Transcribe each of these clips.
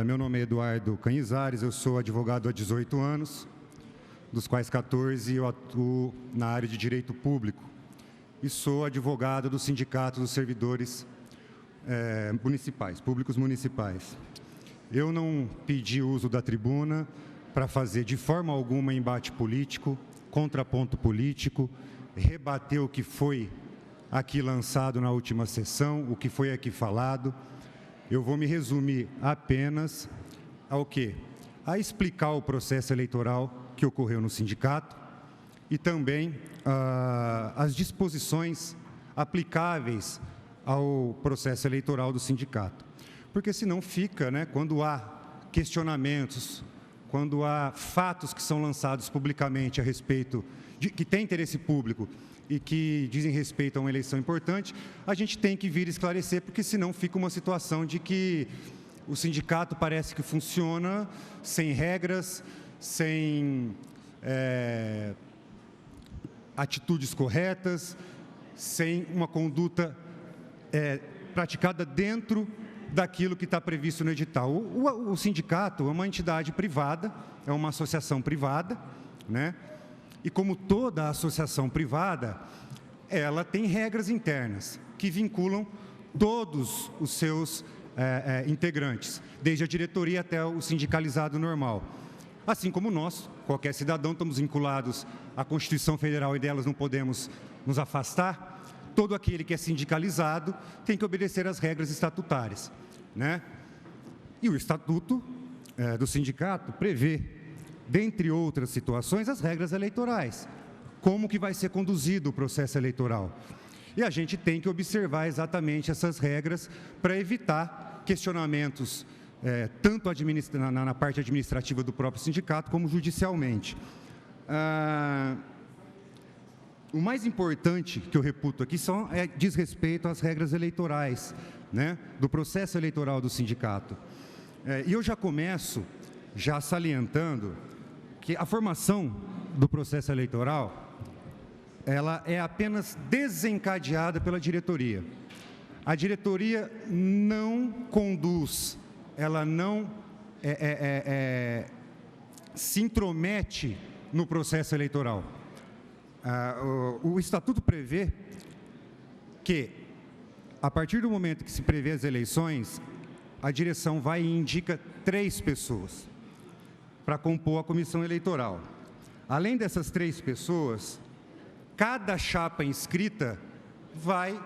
Meu nome é Eduardo Canizares, eu sou advogado há 18 anos, dos quais 14 eu atuo na área de direito público e sou advogado do Sindicato dos Servidores Municipais, Públicos Municipais. Eu não pedi o uso da tribuna para fazer de forma alguma embate político, contraponto político, rebater o que foi aqui lançado na última sessão, o que foi aqui falado. Eu vou me resumir apenas ao quê? A explicar o processo eleitoral que ocorreu no sindicato e também as disposições aplicáveis ao processo eleitoral do sindicato. Porque senão fica, né, quando há questionamentos, quando há fatos que são lançados publicamente a respeito de que tem interesse público e que dizem respeito a uma eleição importante, a gente tem que vir esclarecer, porque senão fica uma situação de que o sindicato parece que funciona sem regras, sem atitudes corretas, sem uma conduta praticada dentro daquilo que está previsto no edital. O sindicato é uma entidade privada, é uma associação privada, né? E como toda associação privada, ela tem regras internas que vinculam todos os seus integrantes, desde a diretoria até o sindicalizado normal. Assim como nós, qualquer cidadão, estamos vinculados à Constituição Federal e delas não podemos nos afastar. Todo aquele que é sindicalizado tem que obedecer às regras estatutárias, né? E o estatuto do sindicato prevê, dentre outras situações, as regras eleitorais, como que vai ser conduzido o processo eleitoral. E a gente tem que observar exatamente essas regras para evitar questionamentos, tanto na parte administrativa do próprio sindicato, como judicialmente. O mais importante que eu reputo aqui diz respeito às regras eleitorais, né, do processo eleitoral do sindicato. E eu já começo salientando que a formação do processo eleitoral, ela é apenas desencadeada pela diretoria. A diretoria não conduz, ela não se intromete no processo eleitoral. O estatuto prevê que, a partir do momento que se prevê as eleições, a direção vai e indica 3 pessoas para compor a comissão eleitoral. Além dessas 3 pessoas, cada chapa inscrita vai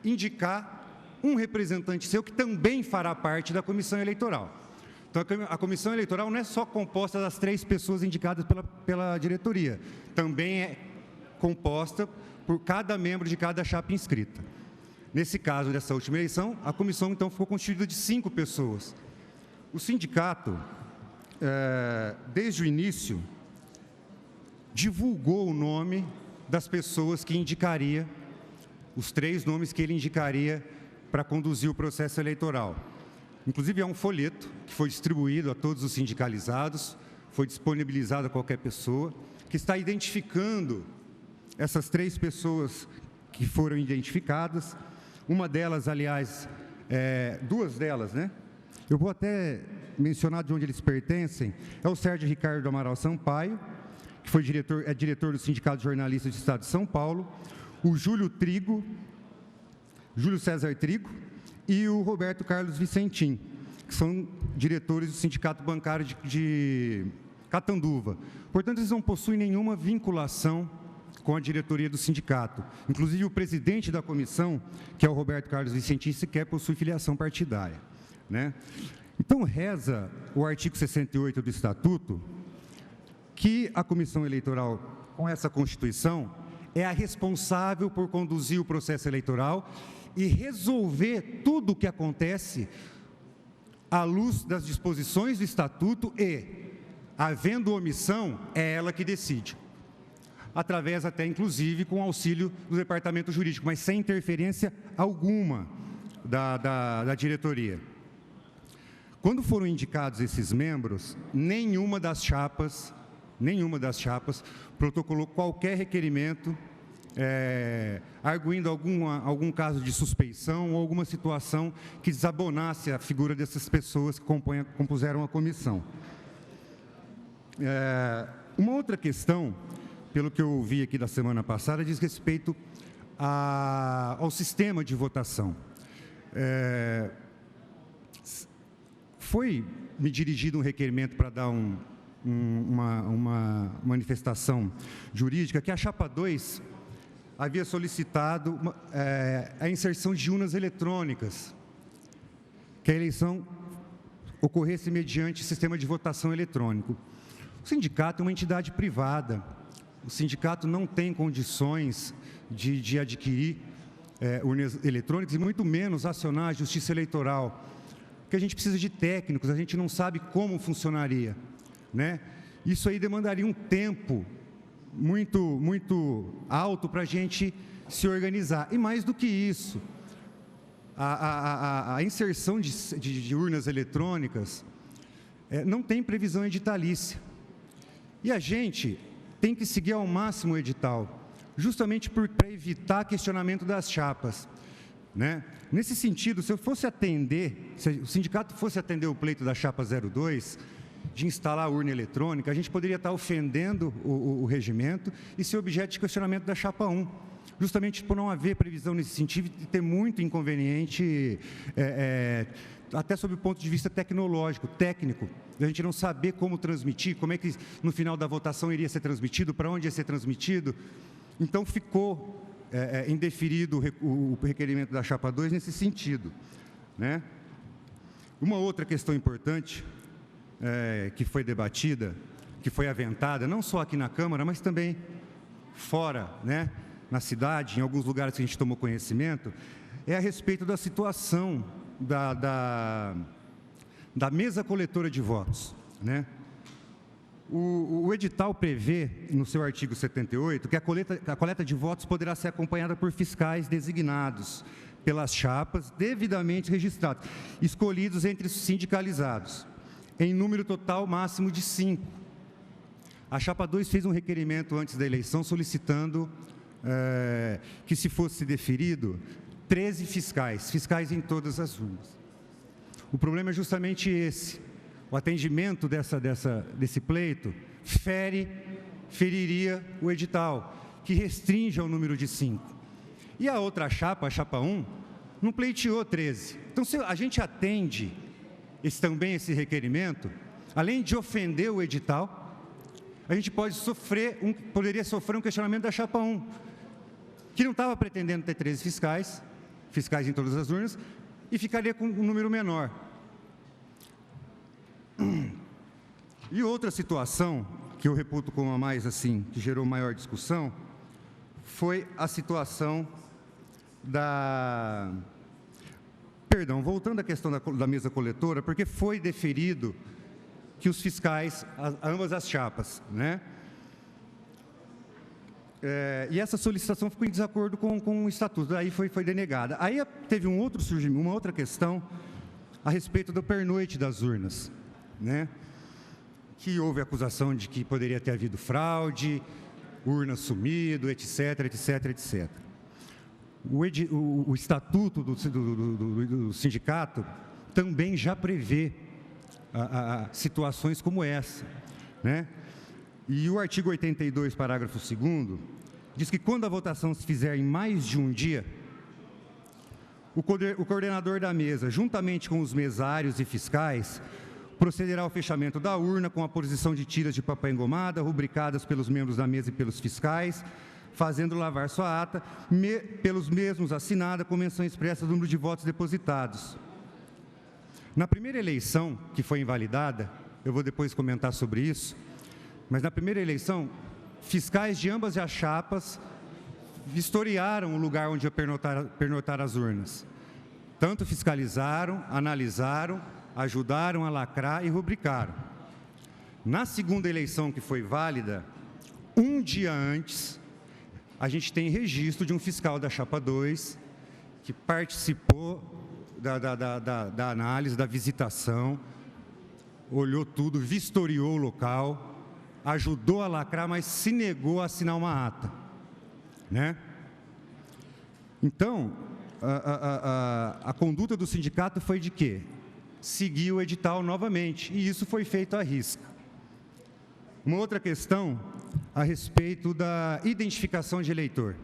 indicar um representante seu que também fará parte da comissão eleitoral. Então, a comissão eleitoral não é só composta das 3 pessoas indicadas pela diretoria, também é composta por cada membro de cada chapa inscrita. Nesse caso dessa última eleição, a comissão, então, ficou constituída de 5 pessoas. O sindicato, desde o início, divulgou o nome das pessoas que indicaria, os 3 nomes que ele indicaria para conduzir o processo eleitoral. Inclusive, é um folheto que foi distribuído a todos os sindicalizados, foi disponibilizado a qualquer pessoa, que está identificando essas 3 pessoas que foram identificadas. Uma delas, aliás, 2 delas, né? Eu vou até mencionar de onde eles pertencem. É o Sérgio Ricardo Amaral Sampaio, que foi diretor do Sindicato de Jornalistas do Estado de São Paulo, o Júlio César Trigo e o Roberto Carlos Vicentim, que são diretores do Sindicato Bancário de Catanduva. Portanto, eles não possuem nenhuma vinculação com a diretoria do sindicato. Inclusive, o presidente da comissão, que é o Roberto Carlos Vicentim, sequer possui filiação partidária, né? Então, reza o artigo 68 do Estatuto que a comissão eleitoral, com essa Constituição, é a responsável por conduzir o processo eleitoral e resolver tudo o que acontece à luz das disposições do Estatuto e, havendo omissão, é ela que decide. Através até, inclusive, com auxílio do departamento jurídico, mas sem interferência alguma da diretoria. Quando foram indicados esses membros, nenhuma das chapas protocolou qualquer requerimento arguindo algum caso de suspeição ou alguma situação que desabonasse a figura dessas pessoas que compuseram a comissão. Uma outra questão, pelo que eu ouvi aqui da semana passada, diz respeito ao sistema de votação. Foi me dirigido um requerimento para dar uma manifestação jurídica que a Chapa 2 havia solicitado a inserção de urnas eletrônicas, que a eleição ocorresse mediante sistema de votação eletrônico. O sindicato é uma entidade privada, o sindicato não tem condições de adquirir urnas eletrônicas e muito menos acionar a justiça eleitoral, porque a gente precisa de técnicos, a gente não sabe como funcionaria, né? Isso aí demandaria um tempo muito alto para a gente se organizar. E mais do que isso, a inserção de urnas eletrônicas não tem previsão editalícia. E a gente tem que seguir ao máximo o edital, justamente para evitar questionamento das chapas, né? Nesse sentido, se o sindicato fosse atender o pleito da Chapa 02, de instalar a urna eletrônica, a gente poderia estar ofendendo o regimento e ser objeto de questionamento da Chapa 1, justamente por não haver previsão nesse sentido e ter muito inconveniente, até sob o ponto de vista tecnológico, técnico, a gente não saber como transmitir, como é que no final da votação iria ser transmitido, para onde ia ser transmitido. Então ficou indeferido o requerimento da Chapa 2 nesse sentido, né? Uma outra questão importante que foi debatida, que foi aventada, não só aqui na Câmara, mas também fora, né, na cidade, em alguns lugares que a gente tomou conhecimento, é a respeito da situação da mesa coletora de votos, né? O edital prevê, no seu artigo 78, que a coleta de votos poderá ser acompanhada por fiscais designados pelas chapas devidamente registrados, escolhidos entre os sindicalizados, em número total máximo de 5. A Chapa 2 fez um requerimento antes da eleição solicitando que se fosse deferido 13 fiscais em todas as urnas. O problema é justamente esse. O atendimento desse pleito feriria o edital, que restringe ao número de 5. E a outra chapa, a Chapa 1, não pleiteou 13. Então, se a gente atende também esse requerimento, além de ofender o edital, a gente poderia sofrer um questionamento da Chapa 1, que não estava pretendendo ter 13 fiscais em todas as urnas, e ficaria com um número menor. E outra situação que eu reputo como a mais assim, que gerou maior discussão, foi a situação voltando à questão da mesa coletora, porque foi deferido que os fiscais, ambas as chapas, né? E essa solicitação ficou em desacordo com o estatuto, aí foi denegada. Aí teve uma outra questão a respeito do pernoite das urnas, né? Que houve acusação de que poderia ter havido fraude, urna sumido, etc, etc, etc. O estatuto do sindicato também já prevê situações como essa, né? E o artigo 82, parágrafo 2º, diz que quando a votação se fizer em mais de um dia, o coordenador da mesa, juntamente com os mesários e fiscais, procederá ao fechamento da urna com a posição de tiras de papel engomada, rubricadas pelos membros da mesa e pelos fiscais, fazendo lavar sua ata, pelos mesmos assinada com menção expressa do número de votos depositados. Na primeira eleição, que foi invalidada, eu vou depois comentar sobre isso, mas na primeira eleição, fiscais de ambas as chapas vistoriaram o lugar onde ia pernotar as urnas. Tanto fiscalizaram, analisaram, ajudaram a lacrar e rubricaram. Na segunda eleição, que foi válida, um dia antes, a gente tem registro de um fiscal da Chapa 2 que participou da análise, da visitação, olhou tudo, vistoriou o local, ajudou a lacrar, mas se negou a assinar uma ata. né? Então, a conduta do sindicato foi de quê? Seguir o edital novamente, e isso foi feito à risca. Uma outra questão a respeito da identificação de eleitor.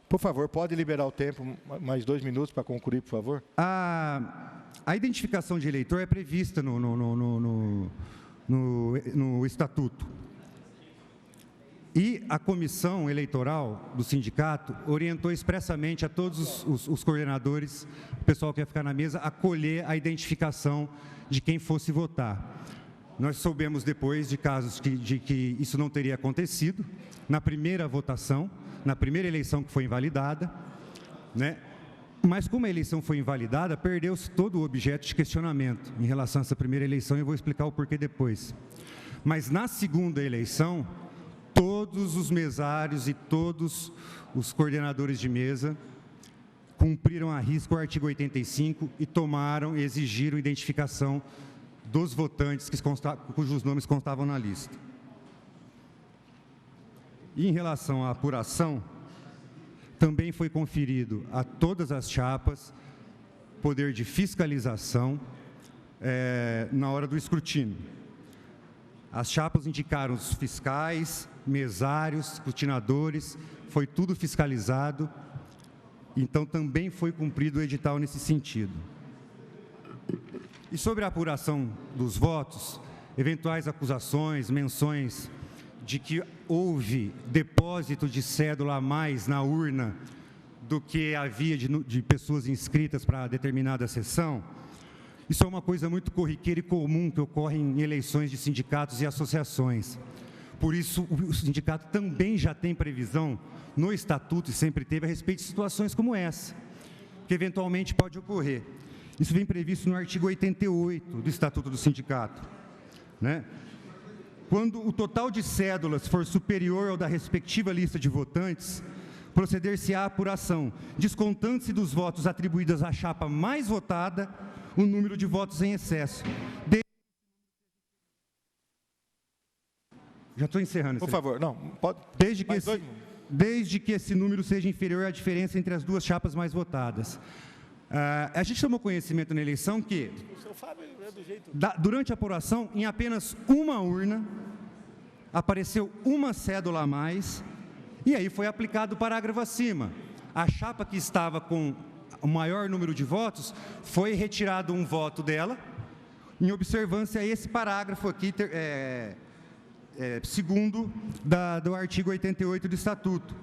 Por favor, pode liberar o tempo, mais 2 minutos para concluir, por favor? A identificação de eleitor é prevista no Estatuto. E a comissão eleitoral do sindicato orientou expressamente a todos os coordenadores, o pessoal que ia ficar na mesa, a colher a identificação de quem fosse votar. Nós soubemos depois de casos de que isso não teria acontecido, na primeira votação, na primeira eleição que foi invalidada, né? Mas como a eleição foi invalidada, perdeu-se todo o objeto de questionamento em relação a essa primeira eleição, e eu vou explicar o porquê depois. Mas na segunda eleição, todos os mesários e todos os coordenadores de mesa cumpriram à risca o artigo 85 e exigiram identificação dos votantes cujos nomes constavam na lista. E em relação à apuração, também foi conferido a todas as chapas poder de fiscalização na hora do escrutínio. As chapas indicaram os fiscais, mesários, escrutinadores, foi tudo fiscalizado, então também foi cumprido o edital nesse sentido. E sobre a apuração dos votos, eventuais acusações, menções de que houve depósito de cédula a mais na urna do que havia de pessoas inscritas para determinada sessão, isso é uma coisa muito corriqueira e comum que ocorre em eleições de sindicatos e associações. Por isso, o sindicato também já tem previsão no Estatuto, e sempre teve, a respeito de situações como essa, que eventualmente pode ocorrer. Isso vem previsto no artigo 88 do Estatuto do Sindicato, né? Quando o total de cédulas for superior ao da respectiva lista de votantes, proceder-se-á à apuração, descontando-se dos votos atribuídos à chapa mais votada, o número de votos em excesso. Já estou encerrando. Por favor, não, pode... Desde que esse número seja inferior à diferença entre as duas chapas mais votadas. A gente tomou conhecimento na eleição que, durante a apuração, em apenas uma urna, apareceu uma cédula a mais, e aí foi aplicado o parágrafo acima. A chapa que estava com o maior número de votos, foi retirado um voto dela, em observância a esse parágrafo aqui, segundo do artigo 88 do Estatuto.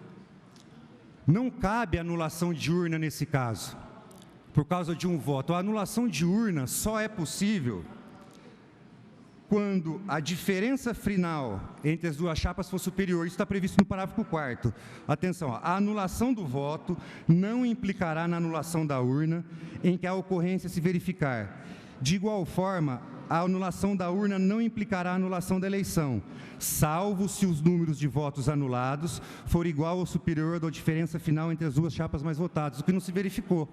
Não cabe anulação de urna nesse caso, por causa de um voto. A anulação de urna só é possível quando a diferença final entre as duas chapas for superior. Isso está previsto no parágrafo 4º. Atenção, a anulação do voto não implicará na anulação da urna em que a ocorrência se verificar. De igual forma, a anulação da urna não implicará a anulação da eleição, salvo se os números de votos anulados for igual ou superior à diferença final entre as duas chapas mais votadas, o que não se verificou.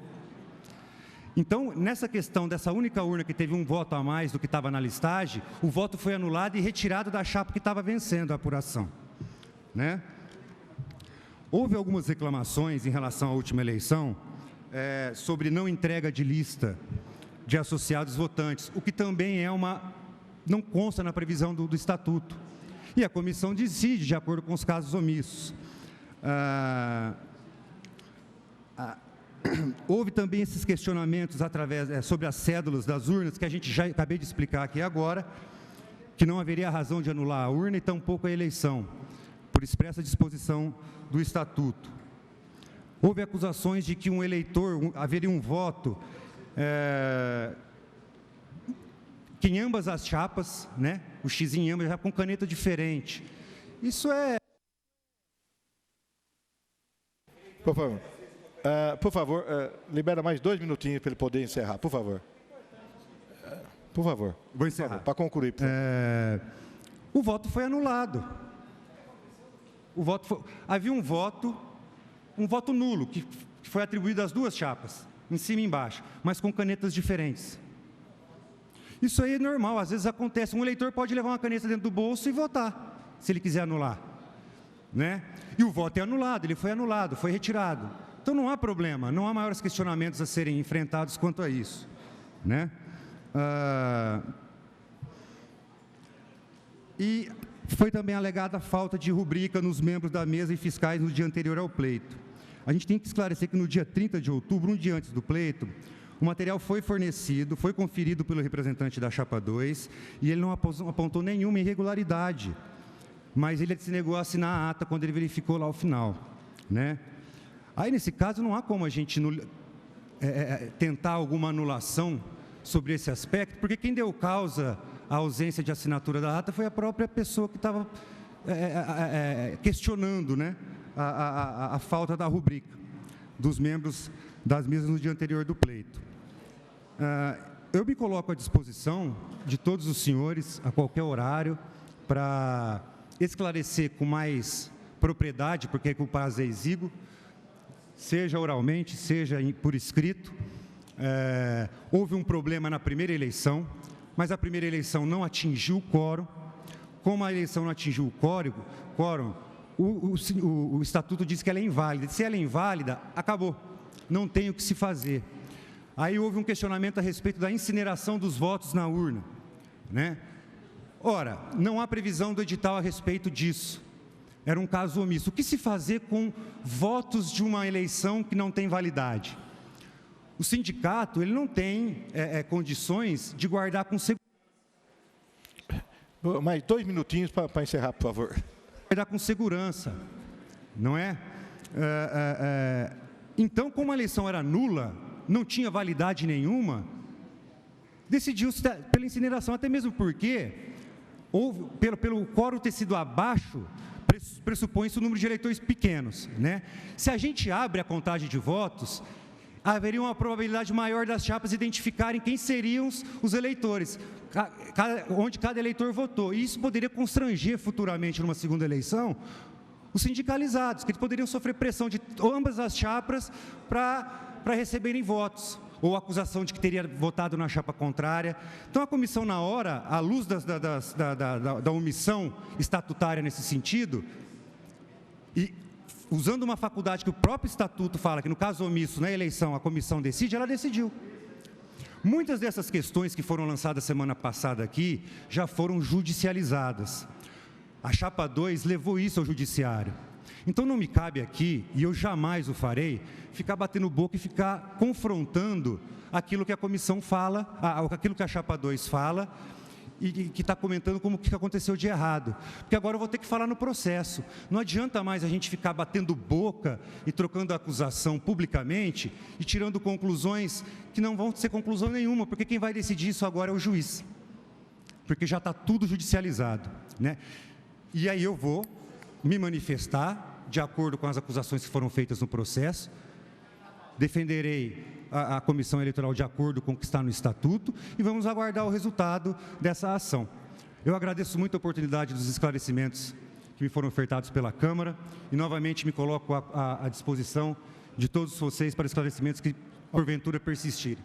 Então, nessa questão dessa única urna que teve um voto a mais do que estava na listagem, o voto foi anulado e retirado da chapa que estava vencendo a apuração, né? Houve algumas reclamações em relação à última eleição sobre não entrega de lista de associados votantes, o que também não consta na previsão do Estatuto. E a comissão decide de acordo com os casos omissos. Houve também esses questionamentos sobre as cédulas das urnas, que a gente já acabei de explicar aqui agora, que não haveria razão de anular a urna e tampouco a eleição, por expressa disposição do Estatuto. Houve acusações de que um eleitor, haveria um voto que em ambas as chapas, né, o X em ambas, já com caneta diferente. Isso é... Por favor, libera mais 2 minutinhos para ele poder encerrar, por favor. Por favor. Vou encerrar. Para concluir. O voto foi anulado. Havia um voto nulo, que foi atribuído às duas chapas, em cima e embaixo, mas com canetas diferentes. Isso aí é normal, às vezes acontece. Um eleitor pode levar uma caneta dentro do bolso e votar, se ele quiser anular, né? E o voto é anulado, ele foi anulado, foi retirado. Então não há problema, não há maiores questionamentos a serem enfrentados quanto a isso, né? E foi também alegada a falta de rubrica nos membros da mesa e fiscais no dia anterior ao pleito. A gente tem que esclarecer que no dia 30 de outubro, um dia antes do pleito, o material foi fornecido, foi conferido pelo representante da Chapa 2 e ele não apontou nenhuma irregularidade, mas ele se negou a assinar a ata quando ele verificou lá o final, né? Aí, nesse caso, não há como a gente tentar alguma anulação sobre esse aspecto, porque quem deu causa à ausência de assinatura da ata foi a própria pessoa que estava questionando, né, a falta da rubrica dos membros das mesas no dia anterior do pleito. Eu me coloco à disposição de todos os senhores, a qualquer horário, para esclarecer com mais propriedade, porque o prazo é exíguo, seja oralmente, seja por escrito. Houve um problema na primeira eleição, mas a primeira eleição não atingiu o quórum. Como a eleição não atingiu o quórum, o estatuto diz que ela é inválida. Se ela é inválida, acabou, não tem o que se fazer. Aí houve um questionamento a respeito da incineração dos votos na urna, né? Ora, não há previsão do edital a respeito disso. Era um caso omisso. O que se fazer com votos de uma eleição que não tem validade? O sindicato ele não tem condições de guardar com segurança. Mais 2 minutinhos para encerrar, por favor. Guardar com segurança, não é? Então, como a eleição era nula, não tinha validade nenhuma, decidiu-se pela incineração, até mesmo porque, pelo quórum ter sido abaixo, pressupõe-se o número de eleitores pequenos, né? Se a gente abre a contagem de votos, haveria uma probabilidade maior das chapas identificarem quem seriam os eleitores, onde cada eleitor votou. E isso poderia constranger futuramente, numa segunda eleição, os sindicalizados, que eles poderiam sofrer pressão de ambas as chapas para receberem votos, ou acusação de que teria votado na chapa contrária. Então, a comissão, na hora, à luz da omissão estatutária nesse sentido, e usando uma faculdade que o próprio estatuto fala, que no caso omisso, na eleição, a comissão decide, ela decidiu. Muitas dessas questões que foram lançadas semana passada aqui, já foram judicializadas. A Chapa 2 levou isso ao judiciário. Então não me cabe aqui, e eu jamais o farei, ficar batendo boca e ficar confrontando aquilo que a comissão fala, aquilo que a Chapa 2 fala, e que está comentando como que aconteceu de errado. Porque agora eu vou ter que falar no processo. Não adianta mais a gente ficar batendo boca e trocando acusação publicamente e tirando conclusões que não vão ser conclusão nenhuma, porque quem vai decidir isso agora é o juiz. Porque já está tudo judicializado, né? E aí eu vou me manifestar de acordo com as acusações que foram feitas no processo, defenderei a comissão eleitoral de acordo com o que está no estatuto e vamos aguardar o resultado dessa ação. Eu agradeço muito a oportunidade dos esclarecimentos que me foram ofertados pela Câmara e novamente me coloco à disposição de todos vocês para esclarecimentos que porventura persistirem.